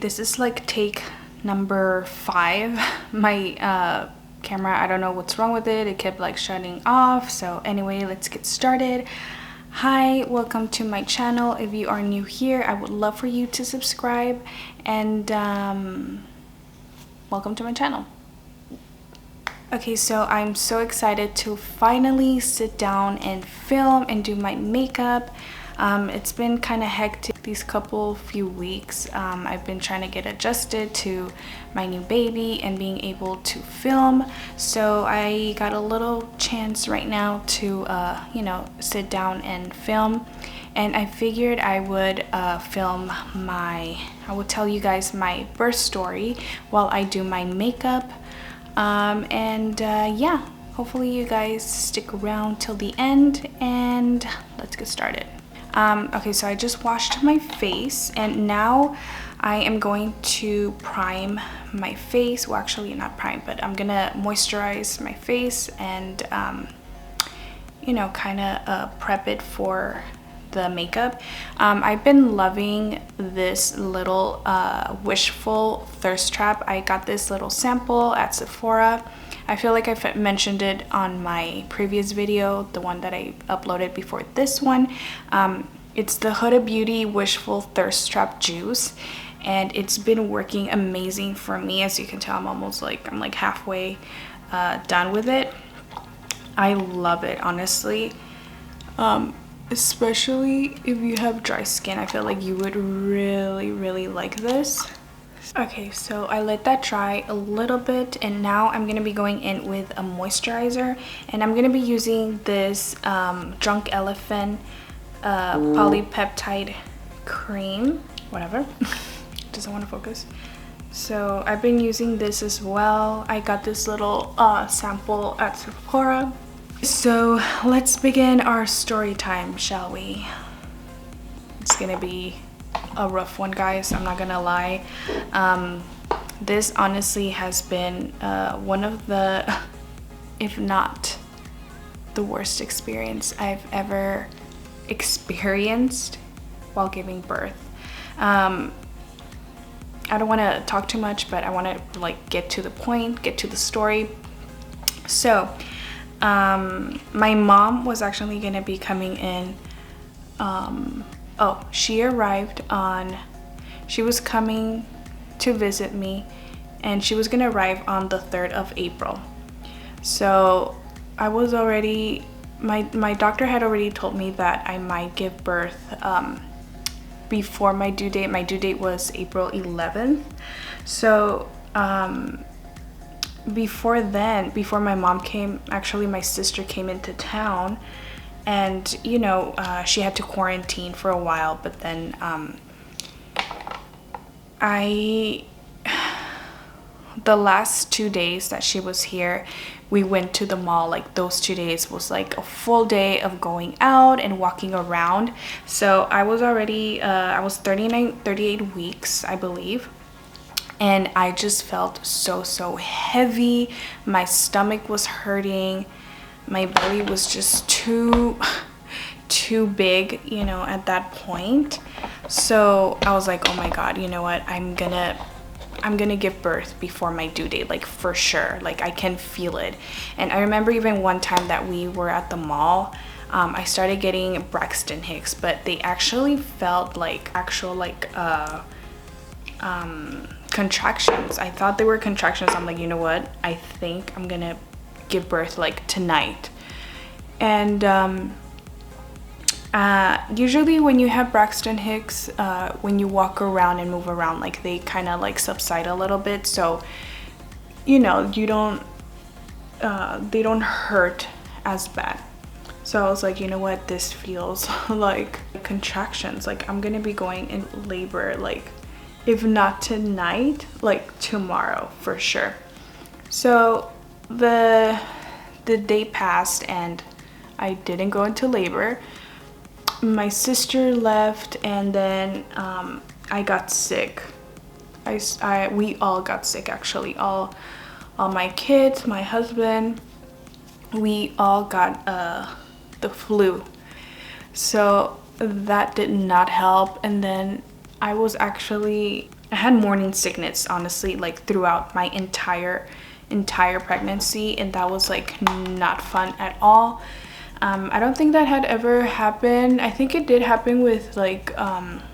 this is like take number 5. My camera, I don't know what's wrong with it. It kept like shutting off. So anyway, let's get started. Hi, welcome to my channel. If you are new here, I would love for you to subscribe, and welcome to my channel. Okay, so I'm so excited to finally sit down and film and do my makeup. It's been kind of hectic these few weeks. I've been trying to get adjusted to my new baby and being able to film. So I got a little chance right now to, you know, sit down and film. And I figured I would I would tell you guys my birth story while I do my makeup. Yeah, hopefully you guys stick around till the end, and let's get started. Okay, so I just washed my face, and now I am going to prime my face. Well, actually not prime, but I'm gonna moisturize my face and you know, kind of prep it for the makeup. I've been loving this little Wishful Thirst Trap. I got this little sample at Sephora. I feel like I've mentioned it on my previous video, the one that I uploaded before this one. It's the Huda Beauty Wishful Thirst Trap Juice, and it's been working amazing for me. As you can tell, I'm like halfway done with it. I love it, honestly. Especially if you have dry skin, I feel like you would really like this. Okay, so I let that dry a little bit, and now I'm gonna be going in with a moisturizer, and I'm gonna be using this Drunk Elephant polypeptide cream, whatever. Doesn't want to focus. So I've been using this as well. I got this little sample at Sephora. So let's begin our story time, shall we? It's gonna be a rough one, guys, I'm not gonna lie. This honestly has been one of the, if not the worst experience I've ever experienced while giving birth. I don't want to talk too much, but I want to like get to the point, get to the story. So my mom was actually gonna be coming in. She was coming to visit me, and she was gonna arrive on the 3rd of April. So I was already, my doctor had already told me that I might give birth before my due date. My due date was April 11th. So before my mom came, actually my sister came into town, and you know, she had to quarantine for a while, but then the last 2 days that she was here, we went to the mall. Like, those 2 days was like a full day of going out and walking around. So I was already I was 38 weeks, I believe, and I just felt so heavy. My stomach was hurting, my belly was just too big, you know, at that point. So I was like, oh my god, you know what, I'm gonna give birth before my due date, like for sure. Like, I can feel it. And I remember even one time that we were at the mall, I started getting Braxton Hicks, but they actually felt like actual like contractions. I thought they were contractions. I'm like, you know what, I think I'm gonna give birth like tonight. And usually when you have Braxton Hicks, when you walk around and move around, like, they kind of like subside a little bit, so you know, you don't they don't hurt as bad. So I was like, you know what, this feels like contractions. Like, I'm gonna be going in labor, like, if not tonight, like tomorrow for sure. So the day passed and I didn't go into labor. My sister left, and then I got sick. We all got sick, actually. All my kids, my husband, we all got the flu. So that did not help. And then I was actually I had morning sickness, honestly, like throughout my entire pregnancy, and that was like not fun at all. I don't think that had ever happened. I think it did happen with like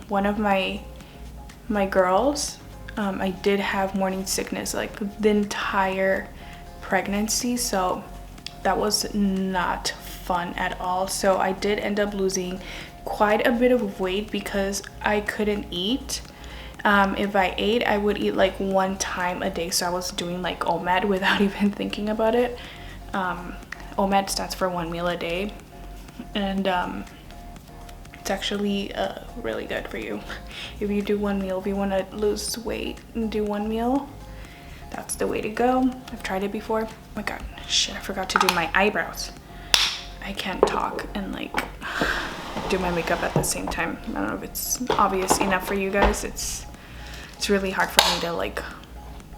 one of my girls. I did have morning sickness like the entire pregnancy, so that was not fun at all. So I did end up losing quite a bit of weight because I couldn't eat. If I ate, I would eat like 1 time a day, so I was doing like OMAD without even thinking about it. OMAD stands for 1 meal a day, and it's actually really good for you. If you do 1 meal, if you want to lose weight and do 1 meal, that's the way to go. I've tried it before. Oh my god, shit, I forgot to do my eyebrows. I can't talk and like do my makeup at the same time. I don't know if it's obvious enough for you guys. It's really hard for me to like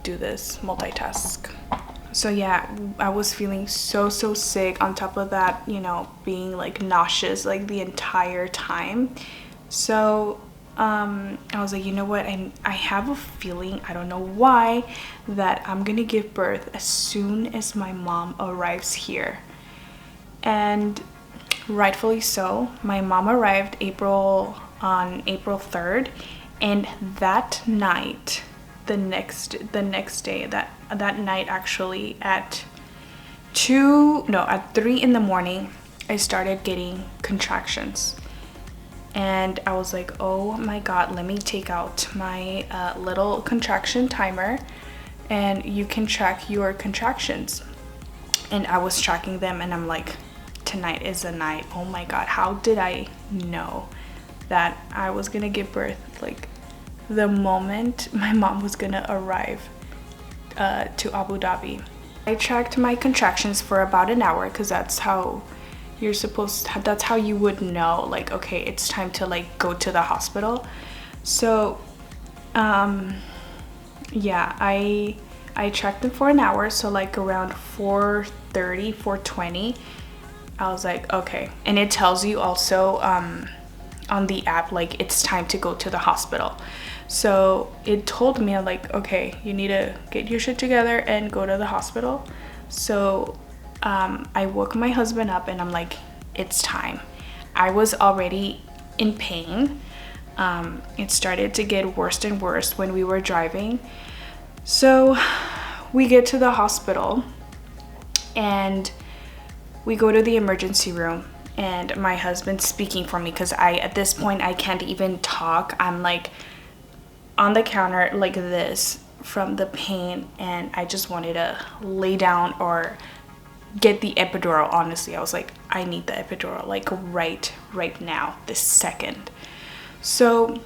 do this multitask. So yeah, I was feeling so sick. On top of that, you know, being like nauseous like the entire time. So I was like, you know what, I have a feeling, I don't know why, that I'm gonna give birth as soon as my mom arrives here. And rightfully so, my mom arrived on April 3rd, and that night, the next day, that night actually, at 3 in the morning, I started getting contractions. And I was like, oh my god, let me take out my little contraction timer and you can track your contractions. And I was tracking them, and I'm like, tonight is the night. Oh my god, how did I know that I was gonna give birth like the moment my mom was gonna arrive to Abu Dhabi? I tracked my contractions for about an hour because that's how that's how you would know, like, okay, it's time to like go to the hospital. So yeah, I tracked them for an hour, so like around 4:30, 4:20, I was like, okay. And it tells you also on the app like it's time to go to the hospital. So it told me like, okay, you need to get your shit together and go to the hospital. So I woke my husband up and I'm like, it's time. I was already in pain. It started to get worse and worse when we were driving. So we get to the hospital and we go to the emergency room, and my husband's speaking for me because at this point I can't even talk. I'm like on the counter like this from the pain, and I just wanted to lay down or get the epidural. Honestly, I was like, I need the epidural like right now, this second. So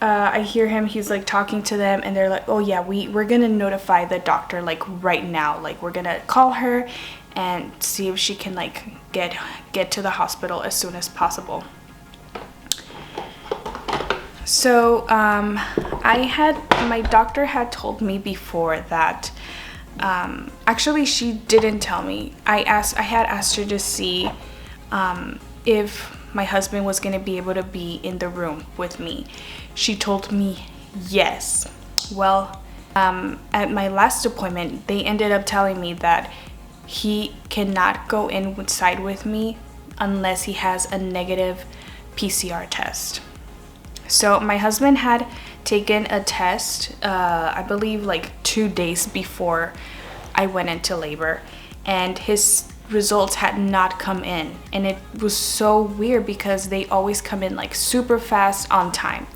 I hear him, he's like talking to them, and they're like, oh yeah, we're gonna notify the doctor like right now, like we're gonna call her and see if she can like get to the hospital as soon as possible. So my doctor had told me before that, actually she didn't tell me. I had asked her to see if my husband was going to be able to be in the room with me. She told me yes. Well, at my last appointment, they ended up telling me that he cannot go inside with me unless he has a negative PCR test. So my husband had taken a test, I believe like 2 days before I went into labor, and his results had not come in. And it was so weird because they always come in like super fast on time.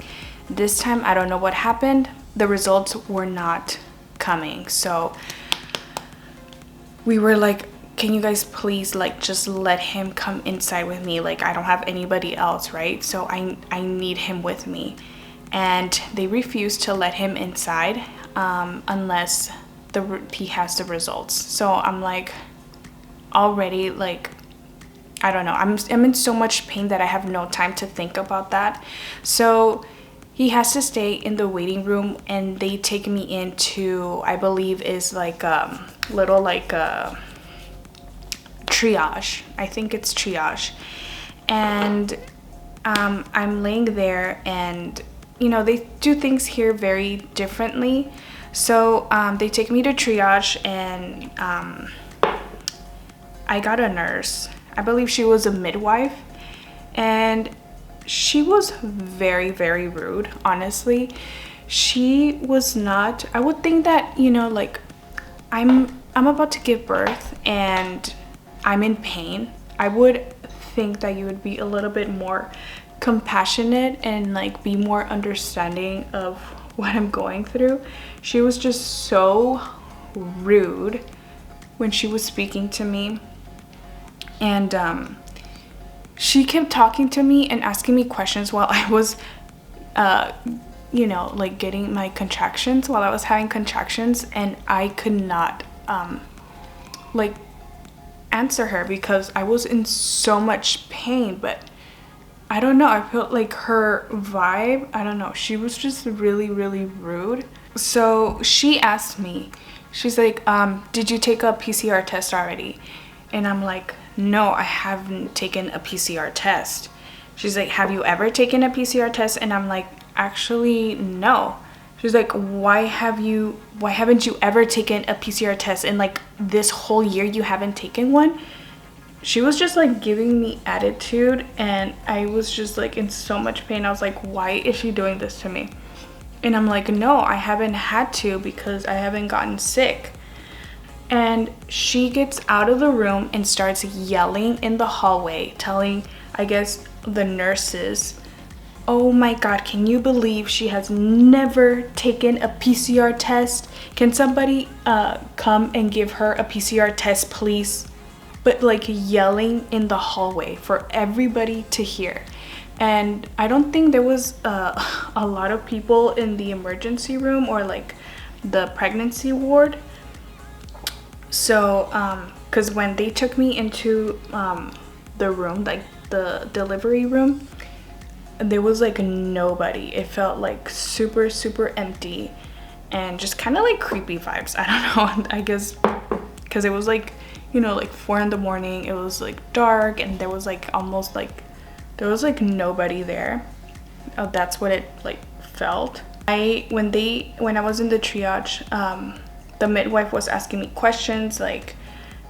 This time, I don't know what happened. The results were not coming. So we were like, can you guys please like just let him come inside with me? Like I don't have anybody else, right? So I need him with me. And they refused to let him inside unless he has the results. So I'm like, already like, I don't know, I'm in so much pain that I have no time to think about that. So he has to stay in the waiting room, and they take me into, I believe is like a little like a triage. I think it's triage. And I'm laying there, and you know, they do things here very differently. So they take me to triage, and I got a nurse. I believe she was a midwife, and she was very, very rude, honestly. She was not, I would think that, you know, like I'm about to give birth and I'm in pain. I would think that you would be a little bit more compassionate and like be more understanding of what I'm going through. She was just so rude when she was speaking to me, and she kept talking to me and asking me questions while I was you know, like getting my contractions, while I was having contractions, and I could not like answer her because I was in so much pain. But I don't know, I felt like her vibe, I don't know, she was just really, really rude. So she asked me, she's like, did you take a PCR test already? And I'm like, no, I haven't taken a PCR test. She's like, have you ever taken a PCR test? And I'm like, actually, no. She's like, why haven't you ever taken a PCR test in like this whole year? You haven't taken one? She was just like giving me attitude, and I was just like in so much pain. I was like, why is she doing this to me? And I'm like, no, I haven't had to because I haven't gotten sick. And she gets out of the room and starts yelling in the hallway, telling, I guess, the nurses, oh my god, can you believe she has never taken a PCR test? Can somebody come and give her a PCR test, please? But like yelling in the hallway for everybody to hear. And I don't think there was a lot of people in the emergency room or like the pregnancy ward. So because when they took me into the room, like the delivery room, there was like nobody. It felt like super, super empty and just kind of like creepy vibes. I don't know, I guess because it was like, you know, like 4 in the morning. It was like dark, and there was like almost like there was like nobody there. Oh, that's what it like felt. When I was in the triage, the midwife was asking me questions like,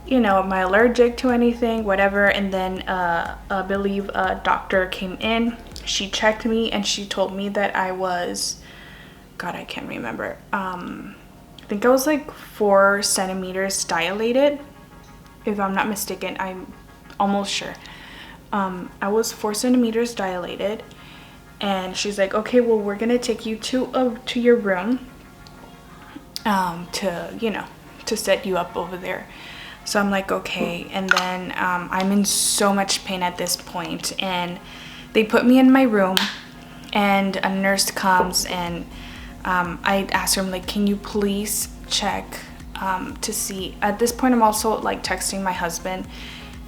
you know, am I allergic to anything, whatever. And then I believe a doctor came in. She checked me and she told me that I was, God, I can't remember. I think I was like 4 centimeters dilated, if I'm not mistaken. I'm almost sure. I was 4 centimeters dilated, and she's like, okay, well, we're gonna take you to your room to, you know, to set you up over there. So I'm like, okay. And then I'm in so much pain at this point, and they put me in my room, and a nurse comes, and I asked her, I'm like, can you please check to see. At this point, I'm also like texting my husband,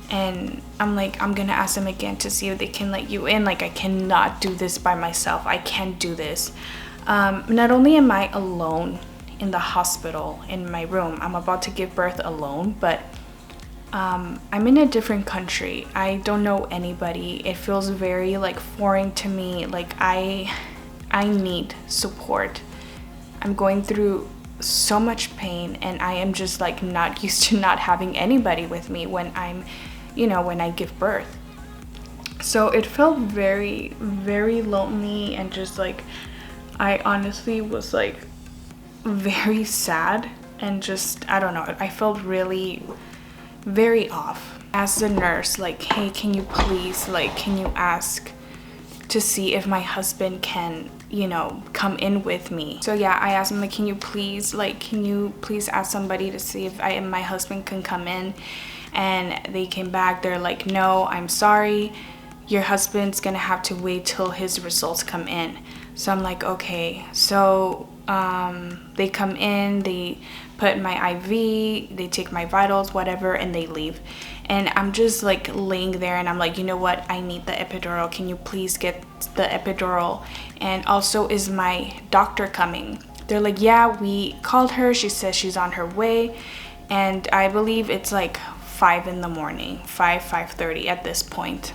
and I'm like, I'm gonna ask them again to see if they can let you in. Like, I cannot do this by myself. I can't do this. Not only am I alone in the hospital in my room, I'm about to give birth alone, but I'm in a different country. I don't know anybody. It feels very like foreign to me. Like I need support. I'm going through so much pain, and I am just like not used to not having anybody with me when I'm, you know, when I give birth. So it felt very, very lonely, and just like I honestly was like very sad, and just, I don't know, I felt really very off. Asked the nurse, like, hey, can you please, like, can you ask to see if my husband can, you know, come in with me? So yeah, I asked him, like, can you please ask somebody to see if my husband can come in? And they came back, they're like, no, I'm sorry, your husband's gonna have to wait till his results come in. So I'm like, okay. So they come in, they put my IV, they take my vitals, whatever, and they leave. And I'm just like laying there, and I'm like, you know what, I need the epidural. Can you please get the epidural? And also, is my doctor coming? They're like, yeah, we called her, she says she's on her way. And I believe it's like 5 in the morning, 5:30 at this point.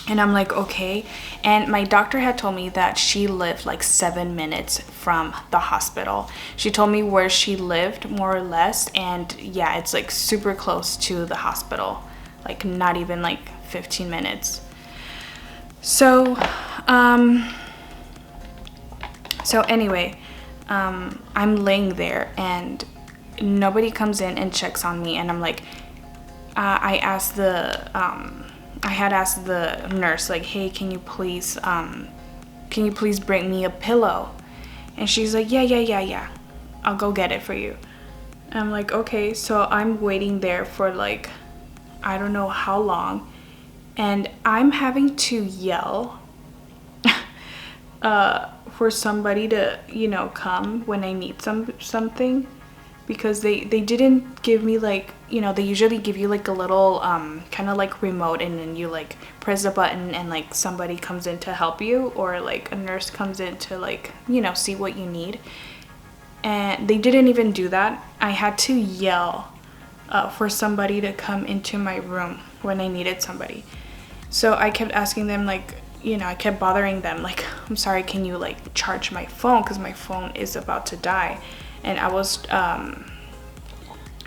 And I'm like, okay. And my doctor had told me that she lived like 7 minutes from the hospital. She told me where she lived, more or less. And yeah, it's like super close to the hospital, like not even like 15 minutes. So, anyway, I'm laying there and nobody comes in and checks on me. And I'm like, I had asked the nurse, like, hey, can you please bring me a pillow? And she's like, yeah, I'll go get it for you. And I'm like, okay. So I'm waiting there for like, I don't know how long. And I'm having to yell for somebody to, you know, come when I need something. Because they didn't give me like, you know, they usually give you like a little kind of like remote, and then you like press a button and like somebody comes in to help you, or like a nurse comes in to like, you know, see what you need. And they didn't even do that. I had to yell for somebody to come into my room when I needed somebody. So I kept asking them, like, you know, I kept bothering them, like, I'm sorry, can you like charge my phone, because my phone is about to die. And I was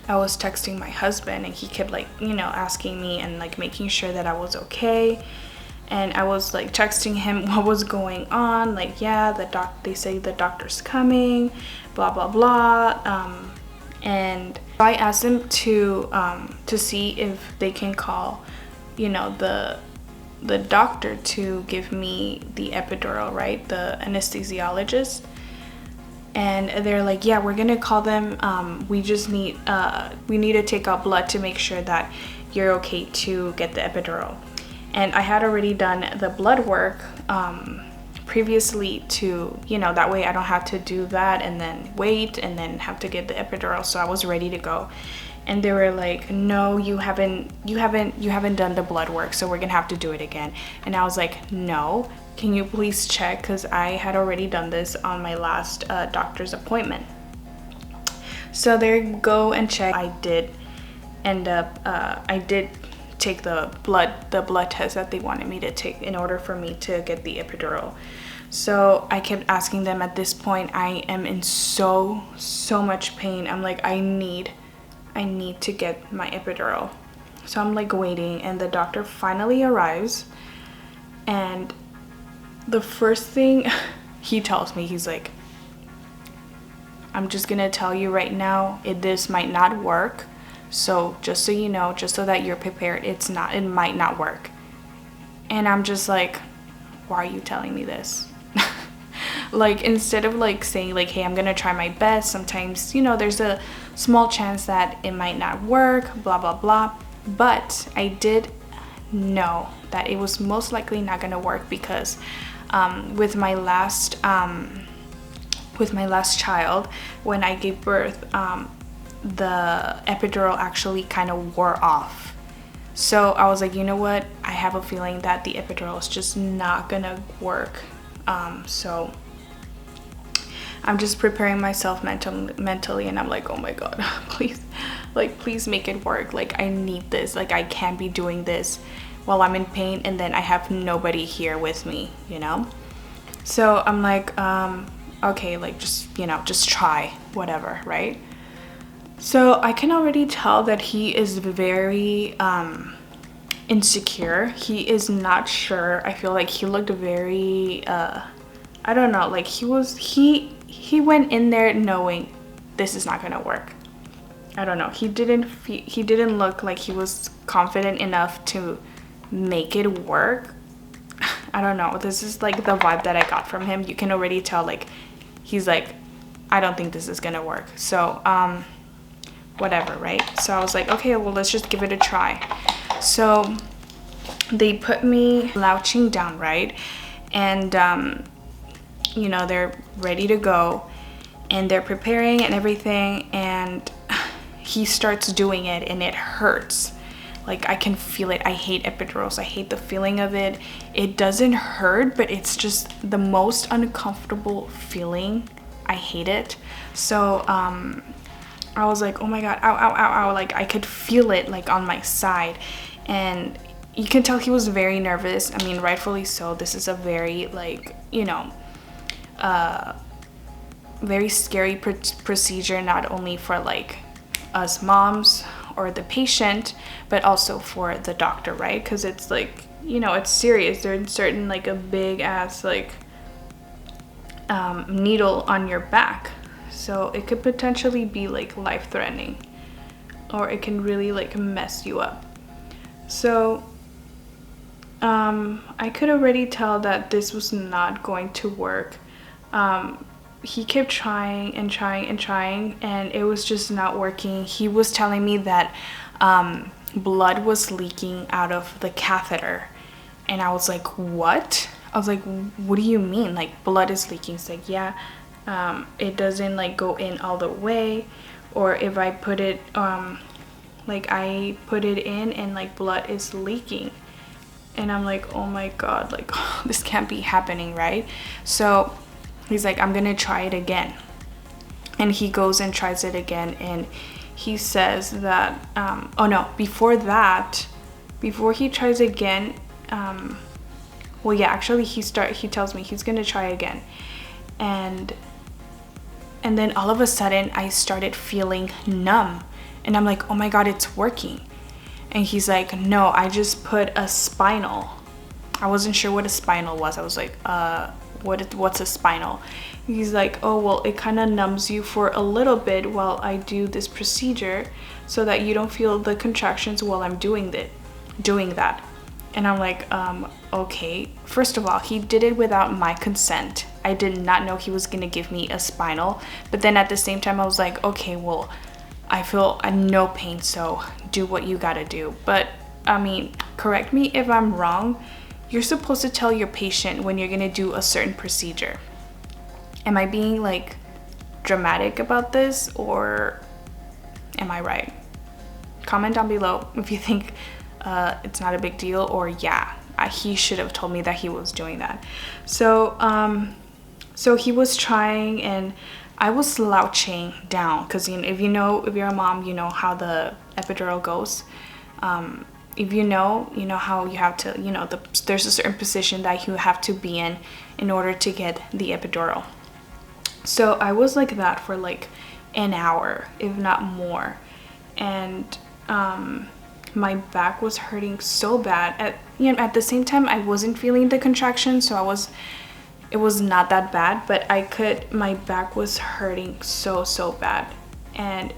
texting my husband, and he kept like, you know, asking me and like making sure that I was okay. And I was like texting him what was going on, like, yeah, they say the doctor's coming, blah blah blah. And I asked them to see if they can call, you know, the doctor to give me the epidural, right, the anesthesiologist. And they're like, yeah, we're gonna call them. We just need to take out blood to make sure that you're okay to get the epidural. And I had already done the blood work previously to, you know, that way I don't have to do that and then wait and then have to get the epidural. So I was ready to go. And they were like, no, you haven't done the blood work, so we're gonna have to do it again. And I was like, no, can you please check, because I had already done this on my last doctor's appointment. So they go and check. I did end up, I did take the blood test that they wanted me to take in order for me to get the epidural. So I kept asking them. At this point, I am in so much pain. I'm like, I need to get my epidural. So I'm like waiting, and the doctor finally arrives, and the first thing he tells me, he's like, I'm just gonna tell you right now, this might not work. So just so you know, just so that you're prepared, it might not work. And I'm just like, why are you telling me this? Like, instead of like saying like, hey, I'm gonna try my best, sometimes, you know, there's a small chance that it might not work, blah blah blah. But I did know that it was most likely not gonna work, because with my last child, when I gave birth, the epidural actually kind of wore off. So I was like, you know what, I have a feeling that the epidural is just not gonna work. So I'm just preparing myself mentally, and I'm like, oh my god, please make it work. Like, I need this. Like, I can't be doing this while I'm in pain and then I have nobody here with me, you know? So I'm like, okay, like, just, you know, just try, whatever, right? So I can already tell that he is very insecure. He is not sure. I feel like he looked very I don't know, like he went in there knowing this is not gonna work. I don't know, he didn't look like he was confident enough to make it work. I don't know, this is like the vibe that I got from him. You can already tell, like, he's like, I don't think this is gonna work. So whatever, right? So I was like, okay, well, let's just give it a try. So they put me slouching down, right? And you know, they're ready to go and they're preparing and everything, and he starts doing it and it hurts. Like, I can feel it. I hate epidurals. I hate the feeling of it. It doesn't hurt, but it's just the most uncomfortable feeling. I hate it. So I was like, oh my god, ow, ow, ow, ow. Like, I could feel it like on my side, and you can tell he was very nervous. I mean, rightfully so. This is a very, like, you know, very scary procedure, not only for like us moms or the patient, but also for the doctor, right? Because it's like, you know, it's serious. They're inserting like a big ass like needle on your back, so it could potentially be like life-threatening, or it can really like mess you up. So I could already tell that this was not going to work. He kept trying and trying and trying, and it was just not working. He was telling me that blood was leaking out of the catheter, and I was like, what? I was like, what do you mean, like blood is leaking? It's like, yeah, it doesn't like go in all the way, or if I put it like I put it in and like blood is leaking. And I'm like, oh my god, like this can't be happening, right? So he's like, I'm gonna try it again. And he goes and tries it again, and he says that oh no, before he tries again, well, yeah, actually he tells me he's gonna try again, and then all of a sudden I started feeling numb, and I'm like, oh my god, it's working. And he's like, no, I just put a spinal. I wasn't sure what a spinal was. I was like, what's a spinal? He's like, oh, well, it kind of numbs you for a little bit while I do this procedure, so that you don't feel the contractions while I'm doing that. And I'm like, okay. First of all, he did it without my consent. I did not know he was gonna give me a spinal. But then at the same time, I was like, okay, well, I feel no pain, so do what you gotta do. But I mean, correct me if I'm wrong, you're supposed to tell your patient when you're gonna do a certain procedure. Am I being like dramatic about this, or am I right? Comment down below if you think it's not a big deal, or yeah, he should have told me that he was doing that. So so he was trying, and I was slouching down, because you know, if you're a mom, you know how the epidural goes. If you know how you have to, you know, there's a certain position that you have to be in order to get the epidural. So I was like that for like an hour, if not more, and my back was hurting so bad. At the same time, I wasn't feeling the contraction, so it was not that bad, but my back was hurting so bad. And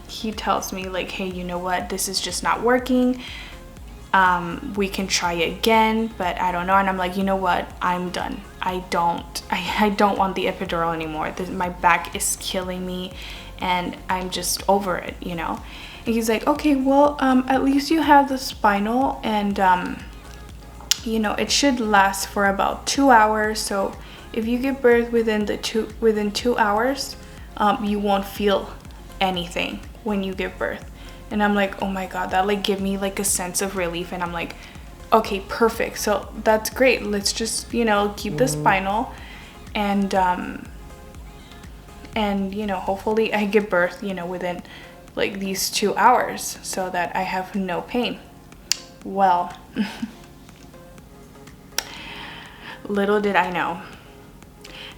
he tells me like, hey, you know what, this is just not working. We can try again, but I don't know. And I'm like, you know what, I'm done. I don't want the epidural anymore. My back is killing me, and I'm just over it, you know. And he's like, okay, well, at least you have the spinal, and you know, it should last for about 2 hours. So if you give birth within 2 hours, you won't feel anything when you give birth. And I'm like, oh my god, that like give me like a sense of relief. And I'm like, okay, perfect, so that's great. Let's just, you know, keep the spinal, and you know, hopefully I give birth, you know, within like these 2 hours, so that I have no pain. Well, little did I know,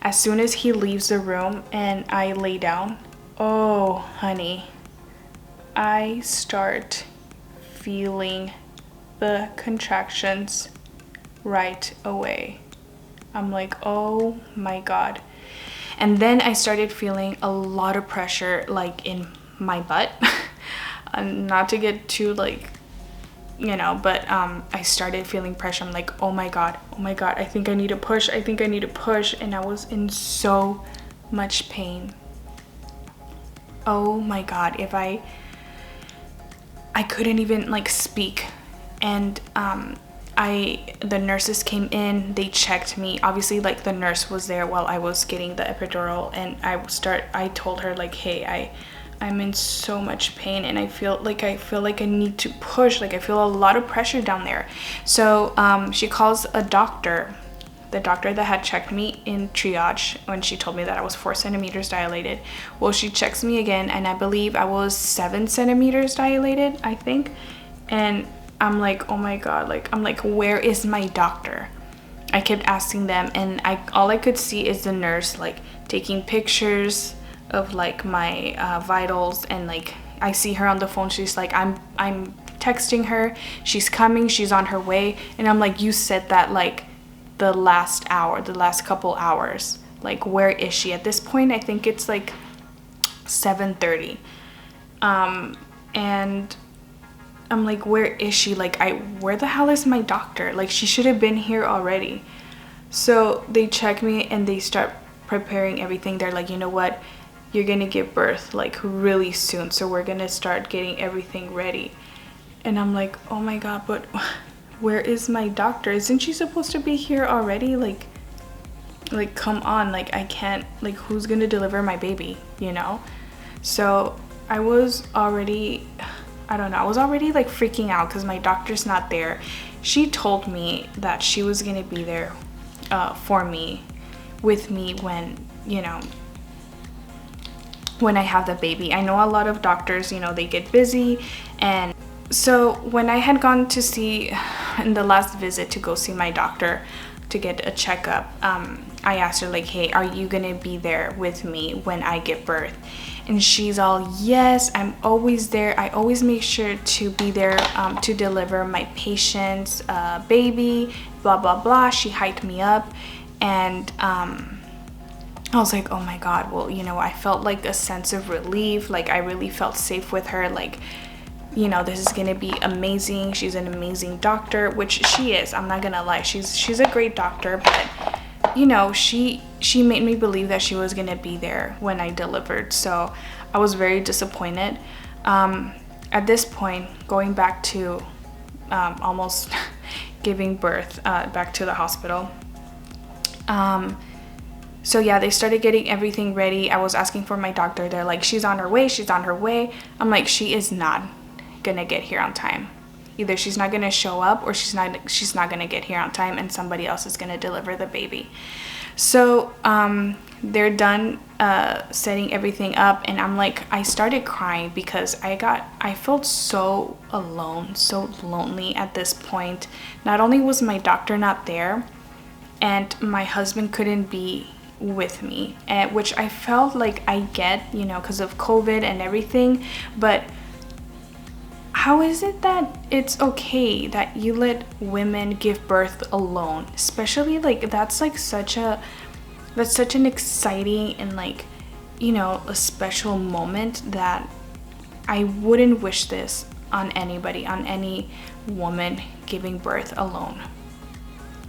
as soon as he leaves the room and I lay down, oh honey, I start feeling the contractions right away. I'm like, oh my god. And then I started feeling a lot of pressure like in my butt. Not to get too like, you know, but I started feeling pressure. I'm like, oh my god, I think I need to push, and I was in so much pain. Oh my god, if I couldn't even like speak. And the nurses came in, they checked me. Obviously, like, the nurse was there while I was getting the epidural, and I told her like, hey, I'm in so much pain, and I feel like I need to push, like I feel a lot of pressure down there. So she calls a doctor, the doctor that had checked me in triage when she told me that I was 4 centimeters dilated. Well, she checks me again, and I believe I was 7 centimeters dilated, I think. And I'm like, oh my god, like I'm like, where is my doctor? I kept asking them, and all I could see is the nurse like taking pictures of like my vitals, and like I see her on the phone. She's like, I'm texting her, she's coming, she's on her way. And I'm like, you said that like the last couple hours. Like, where is she? At this point, I think it's like 7:30. And I'm like, where is she? Like, where the hell is my doctor? Like, she should have been here already. So they check me and they start preparing everything. They're like, you know what? You're gonna give birth like really soon. So we're gonna start getting everything ready. And I'm like, oh my god, but where is my doctor? Isn't she supposed to be here already? Like come on, like I can't, like who's gonna deliver my baby, you know? So I was already, I don't know, I was already like freaking out because my doctor's not there. She told me that she was gonna be there with me when, you know, when I have the baby. I know a lot of doctors, you know, they get busy. And so when I had gone to see, in the last visit to go see my doctor to get a checkup, I asked her like, hey, are you gonna be there with me when I give birth? And she's all, yes, I'm always there. I always make sure to be there to deliver my patient's baby, blah, blah, blah. She hyped me up. And I was like, oh my god, well, you know, I felt like a sense of relief. Like, I really felt safe with her. Like, you know, this is gonna be amazing. She's an amazing doctor, which she is. I'm not gonna lie. She's a great doctor, but you know, she made me believe that she was gonna be there when I delivered. So I was very disappointed. At this point, going back to almost giving birth back to the hospital. So yeah, they started getting everything ready. I was asking for my doctor. They're like, she's on her way, she's on her way. I'm like, she is not gonna get here on time. Either she's not gonna show up or she's not gonna get here on time, and somebody else is gonna deliver the baby. So they're done setting everything up, and I'm like, I started crying because I felt so alone, so lonely at this point. Not only was my doctor not there, and my husband couldn't be with me, and which I felt like I get, you know, because of COVID and everything. But how is it that it's okay that you let women give birth alone? Especially like that's such an exciting and like, you know, a special moment that I wouldn't wish this on anybody, on any woman giving birth alone.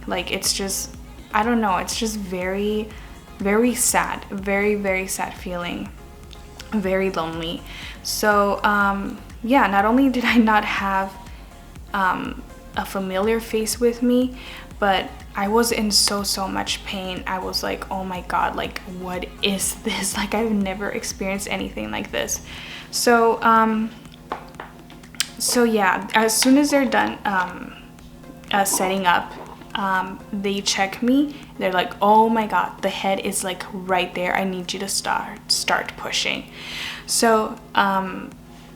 Like, it's just, I don't know, it's just very, very sad, very, very sad feeling, very lonely. So yeah, not only did I not have a familiar face with me, but I was in so much pain. I was like, oh my god, like what is this? Like, I've never experienced anything like this. So so yeah, as soon as they're done setting up, they check me. They're like, oh my god, the head is like right there, I need you to start pushing. So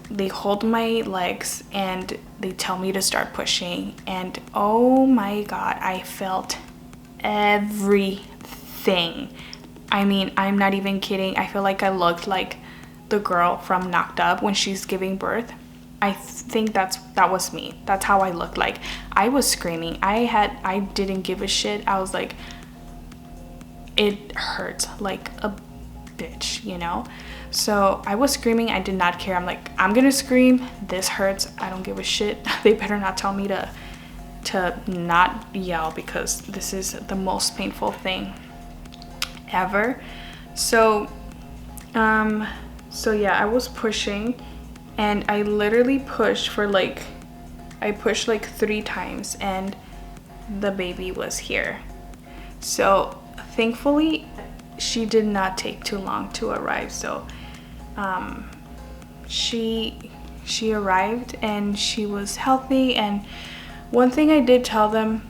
they hold my legs and they tell me to start pushing, and oh my god, I felt everything. I mean, I'm not even kidding. I feel like I looked like the girl from Knocked Up when she's giving birth. I think that was me. That's how I looked like. I was screaming. I didn't give a shit. I was like, it hurts like a bitch, you know? So I was screaming. I did not care. I'm like, I'm gonna scream. This hurts. I don't give a shit. They better not tell me to not yell, because this is the most painful thing ever. So yeah, I was pushing, and I literally pushed for like, I pushed like 3 times, and the baby was here. So thankfully she did not take too long to arrive. So she arrived and she was healthy. And one thing I did tell them,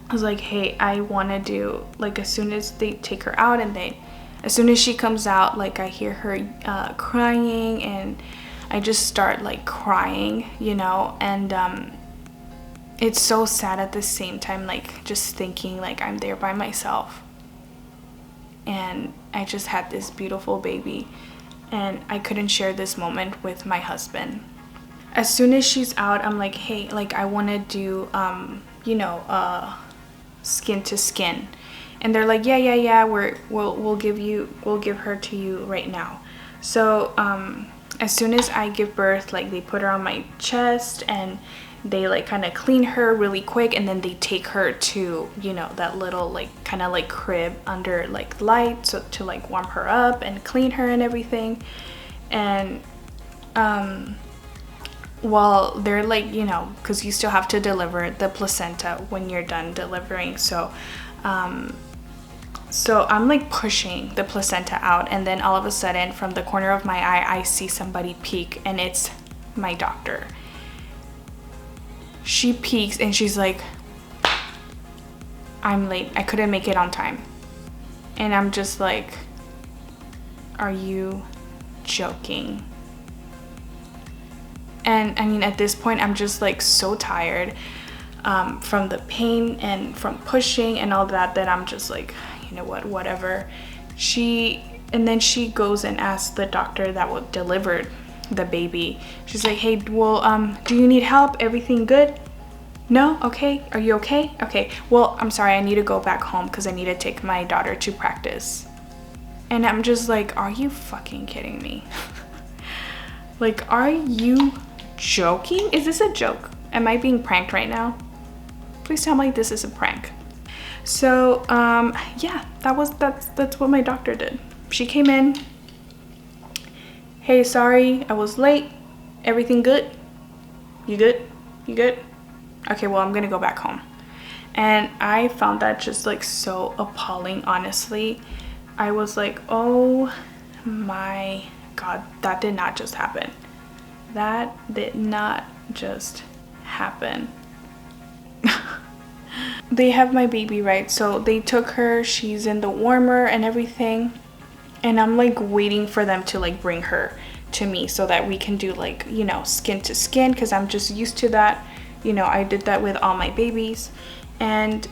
I was like, hey, I want to do, like, as soon as they take her out, and as soon as she comes out, like, I hear her crying, and I just start like crying, you know. And it's so sad at the same time, like just thinking like I'm there by myself and I just had this beautiful baby and I couldn't share this moment with my husband. As soon as she's out, I'm like, hey, like I want to do you know, skin to skin. And they're like, yeah, we'll give her to you right now. So as soon as I give birth, like they put her on my chest and they like kind of clean her really quick, and then they take her to, you know, that little like kind of like crib under like light, so to like warm her up and clean her and everything. And well, they're like, you know, because you still have to deliver the placenta when you're done delivering. So so I'm like pushing the placenta out, and then all of a sudden from the corner of my eye I see somebody peek, and it's my doctor. She peeks and she's like, I'm late, I couldn't make it on time. And I'm just like, are you joking? And I mean, at this point I'm just like so tired from the pain and from pushing and all that I'm just like, you know what, whatever. And then she goes and asks the doctor that delivered the baby. She's like, hey, well, do you need help? Everything good? No? Okay. Are you okay? Okay. Well, I'm sorry, I need to go back home because I need to take my daughter to practice. And I'm just like, are you fucking kidding me? Like, are you joking? Is this a joke? Am I being pranked right now? Please tell me this is a prank. So yeah, that's what my doctor did. She came in, hey, sorry, I was late. Everything good? You good? You good? Okay, well, I'm gonna go back home. And I found that just like so appalling, honestly. I was like, oh my God, that did not just happen. That did not just happen. They have my baby, right? So they took her, she's in the warmer and everything. And I'm like waiting for them to like bring her to me so that we can do like, you know, skin to skin, because I'm just used to that. You know, I did that with all my babies. And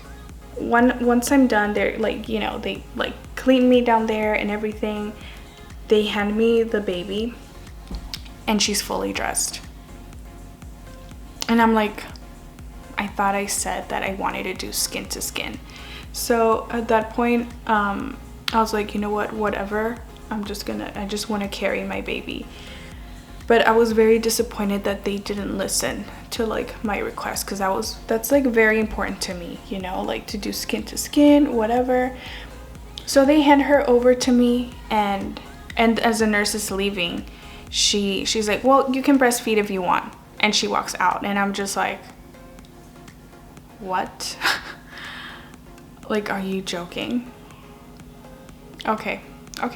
once I'm done, they're like, you know, they like clean me down there and everything. They hand me the baby and she's fully dressed. And I'm like, I thought I said that I wanted to do skin to skin. So at that point, I was like, you know what, whatever. I just want to carry my baby. But I was very disappointed that they didn't listen to like my request, because that's like very important to me, you know, like to do skin to skin, whatever. So they hand her over to me, and as the nurse is leaving, she's like, well, you can breastfeed if you want. And she walks out, and I'm just like, what? Like, are you joking? Okay,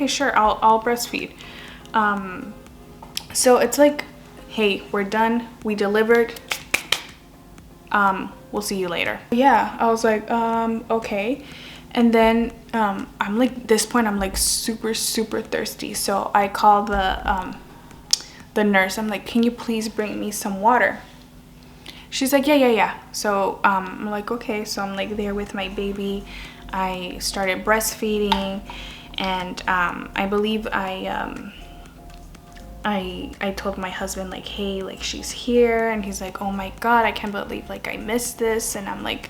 sure, I'll breastfeed. So it's like, hey, we're done, we delivered, we'll see you later. Yeah, I was like, okay. And then I'm like, this point I'm like super thirsty, so I call the nurse. I'm like, can you please bring me some water? She's like, yeah. So I'm like, okay. So I'm like there with my baby. I started breastfeeding, and I believe I told my husband like, hey, like she's here, and he's like, oh my God, I can't believe like I missed this. And I'm like,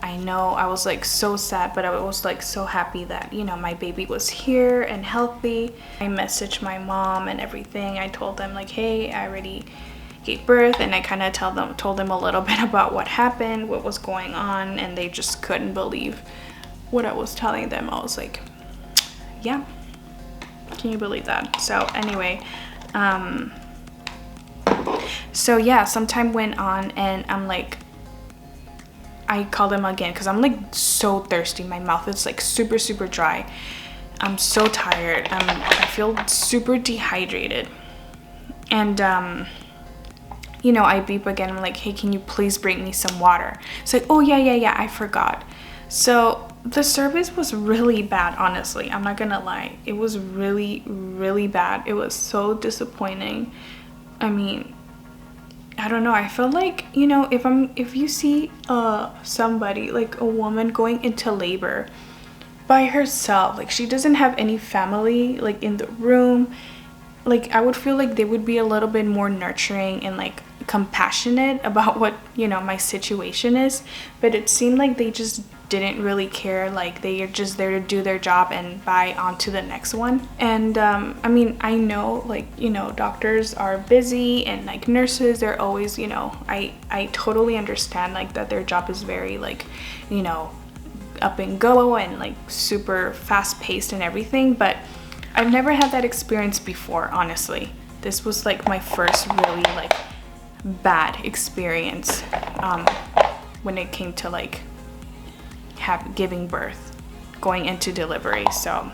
I know. I was like so sad, but I was like so happy that, you know, my baby was here and healthy. I messaged my mom and everything. I told them like, hey, I already gave birth, and I kind of told them a little bit about what happened, what was going on, and they just couldn't believe what I was telling them. I was like, yeah, can you believe that? So anyway, so yeah, some time went on, and I'm like, I called them again because I'm like so thirsty. My mouth is like super dry. I'm so tired. I feel super dehydrated. And you know, I beep again. I'm like, hey, can you please bring me some water? It's like, oh yeah, I forgot. So the service was really bad, honestly. I'm not gonna lie. It was really bad. It was so disappointing. I mean, I don't know, I feel like, you know, if you see somebody, like a woman going into labor by herself, like she doesn't have any family like in the room, like I would feel like they would be a little bit more nurturing and like compassionate about what, you know, my situation is. But it seemed like they just didn't really care, like they are just there to do their job and buy on to the next one. And I mean, I know, like, you know, doctors are busy and like nurses, they're always, you know, I totally understand like that their job is very like, you know, up and go and like super fast paced and everything, but I've never had that experience before, honestly. This was like my first really like bad experience when it came to like giving birth, going into delivery. So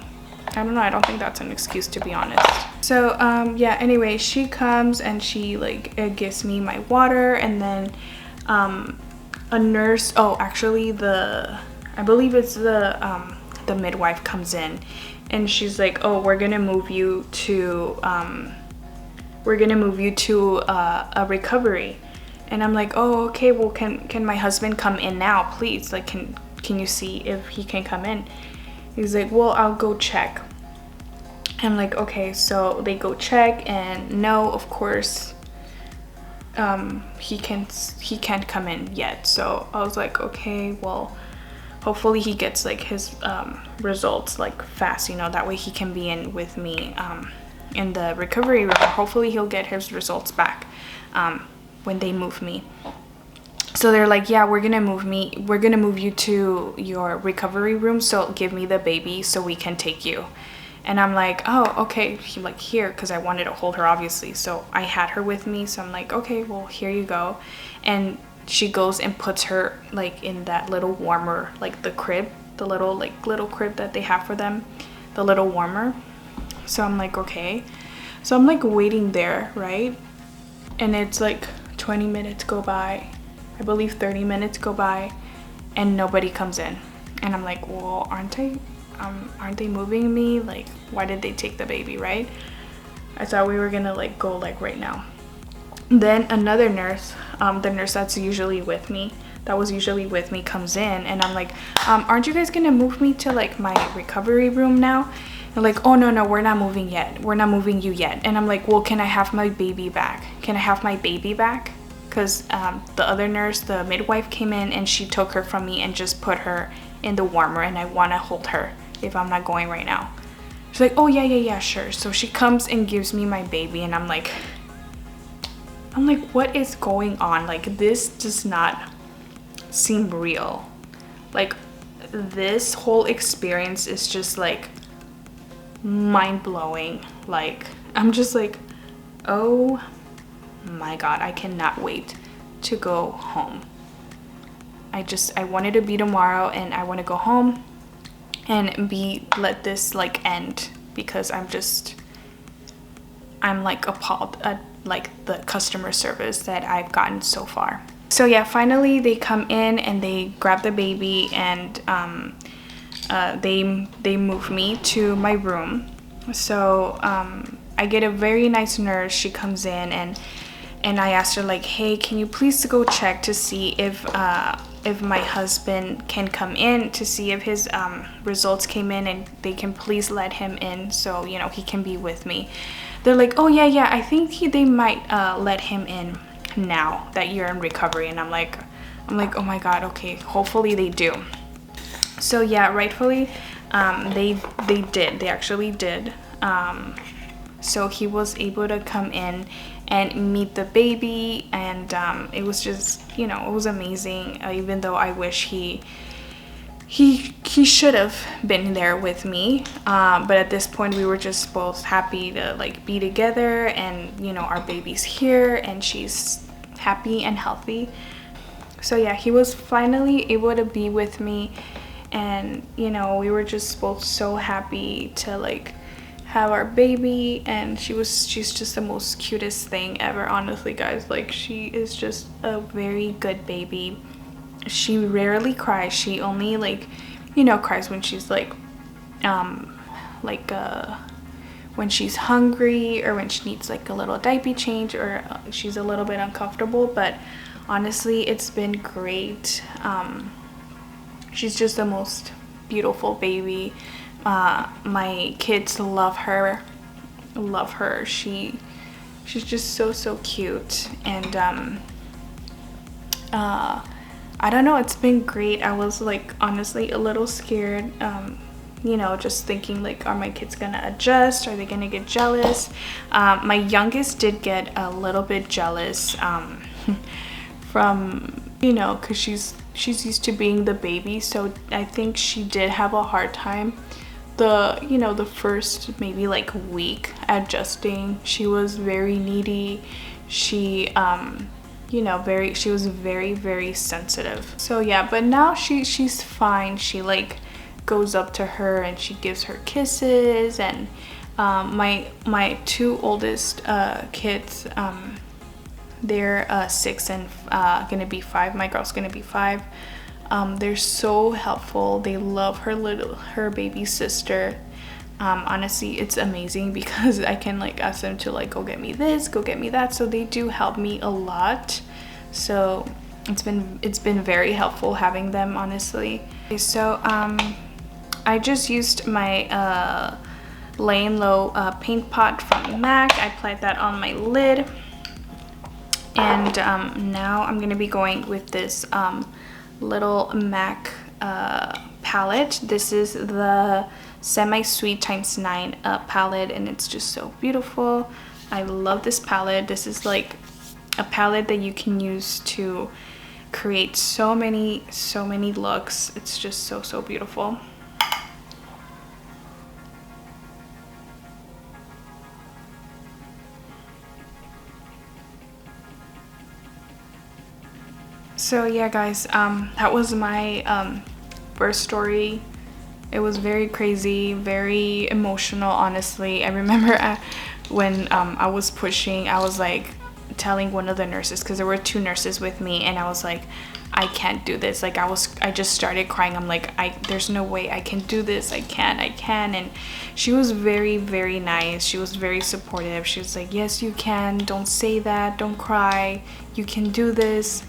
I don't know, I don't think that's an excuse, to be honest. So yeah, anyway, she comes and she like gives me my water, and then a nurse, oh actually I believe it's the midwife comes in and she's like, oh, we're gonna move you to a recovery. And I'm like, oh, okay, well, can my husband come in now, please? Like, can you see if he can come in? He's like, well, I'll go check. I'm like, okay. So they go check, and no, of course, he can't come in yet. So I was like, okay, well, hopefully he gets like his results like fast, you know, that way he can be in with me in the recovery room. Hopefully he'll get his results back when they move me. So they're like, yeah, we're gonna move you to your recovery room, so give me the baby so we can take you. And I'm like, oh, okay, like here, because I wanted to hold her, obviously. So I had her with me, so I'm like, okay, well, here you go. And she goes and puts her like in that little warmer, like the crib, the little crib that they have for them, the little warmer. So I'm like, okay. So I'm like waiting there, right? And it's like 20 minutes go by, I believe 30 minutes go by, and nobody comes in. And I'm like, well, aren't they moving me? Like, why did they take the baby, right? I thought we were gonna like go like right now. Then another nurse, the nurse that was usually with me, comes in, and I'm like, aren't you guys gonna move me to like my recovery room now? They're like, oh, no, we're not moving yet. We're not moving you yet. And I'm like, well, can I have my baby back? Because the other nurse, the midwife, came in and she took her from me and just put her in the warmer, and I want to hold her if I'm not going right now. She's like, oh, yeah, sure. So she comes and gives me my baby, and I'm like, what is going on? Like, this does not seem real. Like, this whole experience is just like mind-blowing. Like, I'm just like, oh my god, I cannot wait to go home. I wanted to be tomorrow, and I want to go home and let this like end, because I'm like appalled at like the customer service that I've gotten so far. So yeah, finally they come in and they grab the baby, and they move me to my room. So I get a very nice nurse. She comes in, and I asked her like, hey, can you please go check to see if my husband can come in, to see if his results came in, and they can please let him in, so you know he can be with me. They're like, oh yeah, I think they might let him in now that you're in recovery. And I'm like, oh my god, okay, hopefully they do. So yeah, rightfully they actually did. So he was able to come in and meet the baby, and it was just, you know, it was amazing. Even though I wish he should have been there with me, but at this point we were just both happy to like be together, and you know, our baby's here and she's happy and healthy. So yeah, he was finally able to be with me, and you know, we were just both so happy to like have our baby. And she's just the most cutest thing ever, honestly guys. Like, she is just a very good baby. She rarely cries. She only like, you know, cries when she's like when she's hungry or when she needs like a little diaper change or she's a little bit uncomfortable. But honestly, it's been great. She's just the most beautiful baby. My kids love her. She's just so cute. And I don't know, it's been great. I was like honestly a little scared, you know, just thinking like, are my kids gonna adjust? Are they gonna get jealous? My youngest did get a little bit jealous from, you know, because she's used to being the baby. So I think she did have a hard time the first maybe like week adjusting. She was very needy. She she was very sensitive. So yeah, but now she's fine. She like goes up to her and she gives her kisses. And my two oldest kids, they're 6 and gonna be 5. My girl's gonna be 5. They're so helpful. They love her baby sister. Honestly, it's amazing because I can like ask them to like go get me this, go get me that. So they do help me a lot. So it's been very helpful having them, honestly. Okay, so I just used my Lay and Low paint pot from MAC. I applied that on my lid. And now I'm gonna be going with this little MAC palette. This is the Semi-Sweet x9 palette, and it's just so beautiful. I love this palette. This is like a palette that you can use to create so many looks. It's just so beautiful. So yeah guys, that was my birth story. It was very crazy, very emotional, honestly. I remember when I was pushing, I was like telling one of the nurses, because there were 2 nurses with me, and I was like, I can't do this. Like I just started crying. I'm like, there's no way I can do this. I can. And she was very nice. She was very supportive. She was like, yes you can, don't say that, don't cry, you can do this.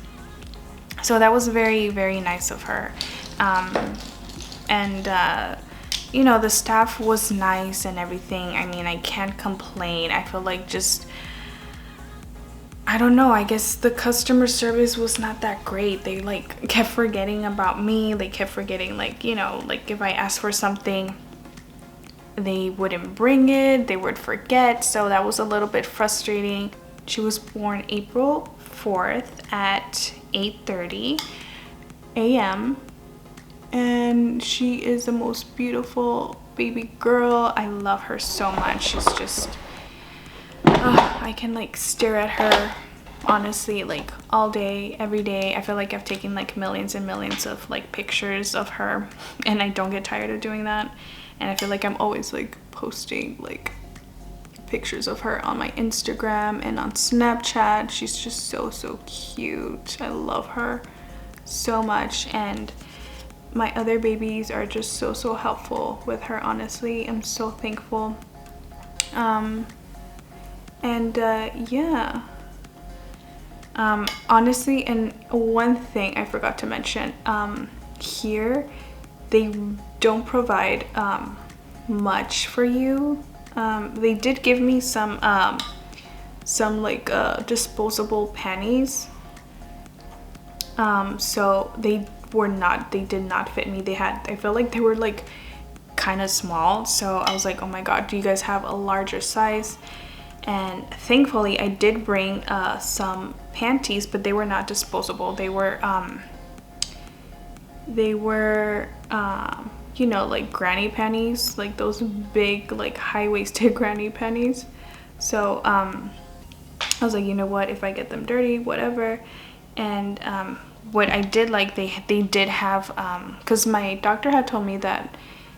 So that was very nice of her. You know, the staff was nice and everything. I mean, I can't complain. I feel like I don't know, I guess the customer service was not that great. They like kept forgetting about me. They kept forgetting, like, you know, like if I asked for something, they wouldn't bring it, they would forget. So that was a little bit frustrating. She was born April 4th at 8:30 a.m. and she is the most beautiful baby girl. I love her so much. She's just I can like stare at her honestly like all day, every day. I feel like I've taken like millions and millions of like pictures of her, and I don't get tired of doing that. And I feel like I'm always like posting like pictures of her on my Instagram and on Snapchat. She's just so cute. I love her so much, and my other babies are just so helpful with her. Honestly, I'm so thankful. Yeah, honestly, and one thing I forgot to mention, here they don't provide much for you. They did give me some like disposable panties, so they did not fit me. I felt like they were like kind of small, so I was like, oh my god, do you guys have a larger size? And thankfully I did bring some panties, but they were not disposable. They were you know, like granny panties, like those big like high-waisted granny panties. So I was like, you know what, if I get them dirty, whatever. And what I did like, they did have, because my doctor had told me that,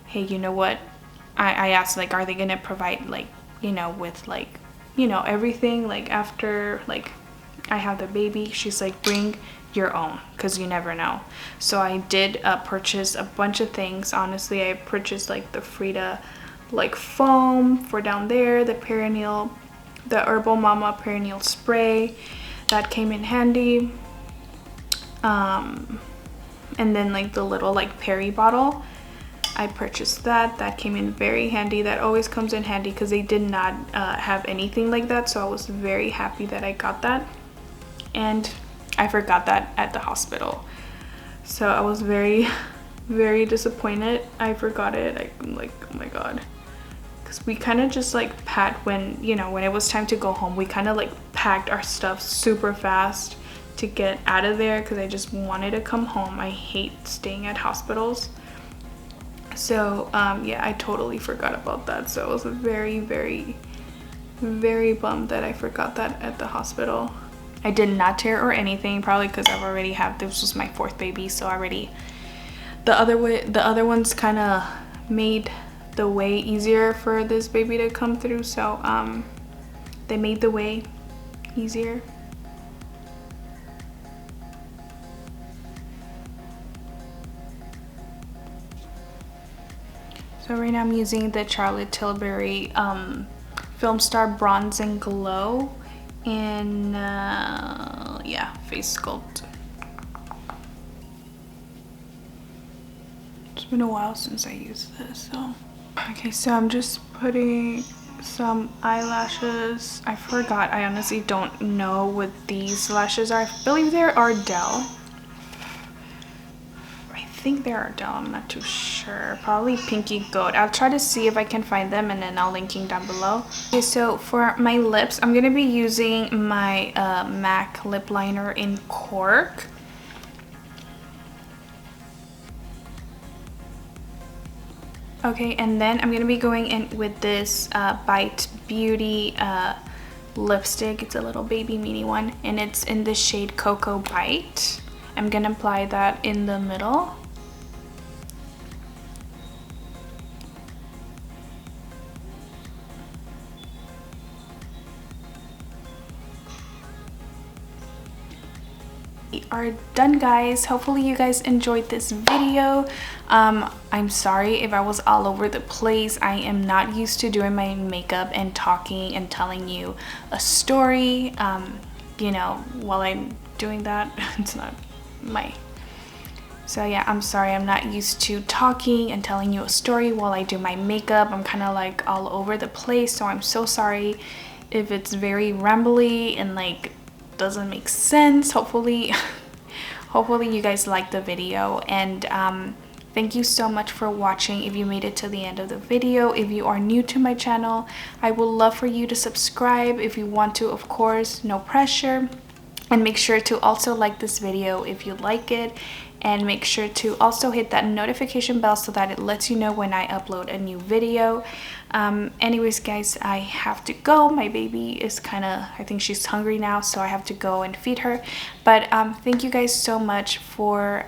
hey, you know what, I asked like, are they gonna provide like, you know, with like, you know, everything like after like I have the baby? She's like, bring your own, because you never know. So I did purchase a bunch of things. Honestly, I purchased like the Frida like foam for down there, the Herbal Mama perineal spray that came in handy, and then like the little like peri bottle. I purchased that came in very handy. That always comes in handy because they did not have anything like that, so I was very happy that I got that. And I forgot that at the hospital, so I was very very disappointed. I forgot it. I'm like, oh my god, because we kind of just like packed when it was time to go home. We kind of like packed our stuff super fast to get out of there because I just wanted to come home. I hate staying at hospitals. So yeah, I totally forgot about that. So I was very very very bummed that I forgot that at the hospital. I did not tear or anything, probably because I've already this was my 4th baby, so already the other ones kind of made the way easier for this baby to come through. So they made the way easier. So right now I'm using the Charlotte Tilbury Filmstar Bronze and Glow in yeah, face sculpt. It's been a while since I used this, so okay. So I'm just putting some eyelashes. I forgot. I honestly don't know what these lashes are. I believe they're Ardell. I think they're Ardell. I'm not too sure. Probably Pinky Goat. I'll try to see if I can find them, and then I'll link down below. Okay, so for my lips, I'm gonna be using my MAC lip liner in Cork. Okay, and then I'm gonna be going in with this Bite Beauty lipstick. It's a little baby mini one, and it's in the shade Cocoa Bite. I'm gonna apply that in the middle. We are done, guys. Hopefully you guys enjoyed this video. I'm sorry if I was all over the place. I am not used to doing my makeup and talking and telling you a story while I'm doing that. It's not my, so yeah, I'm sorry. I'm not used to talking and telling you a story while I do my makeup. I'm kind of like all over the place, so I'm so sorry if it's very rambly and like doesn't make sense. Hopefully you guys like the video, and thank you so much for watching. If you made it to the end of the video, if you are new to my channel, I would love for you to subscribe if you want to, of course, no pressure. And make sure to also like this video if you like it, and make sure to also hit that notification bell so that it lets you know when I upload a new video. Anyways, guys, I have to go. My baby is I think she's hungry now, so I have to go and feed her. But thank you guys so much for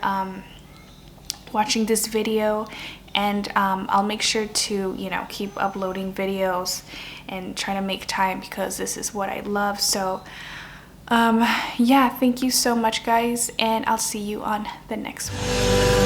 watching this video, and I'll make sure to keep uploading videos and try to make time, because this is what I love. So yeah, thank you so much, guys, and I'll see you on the next one.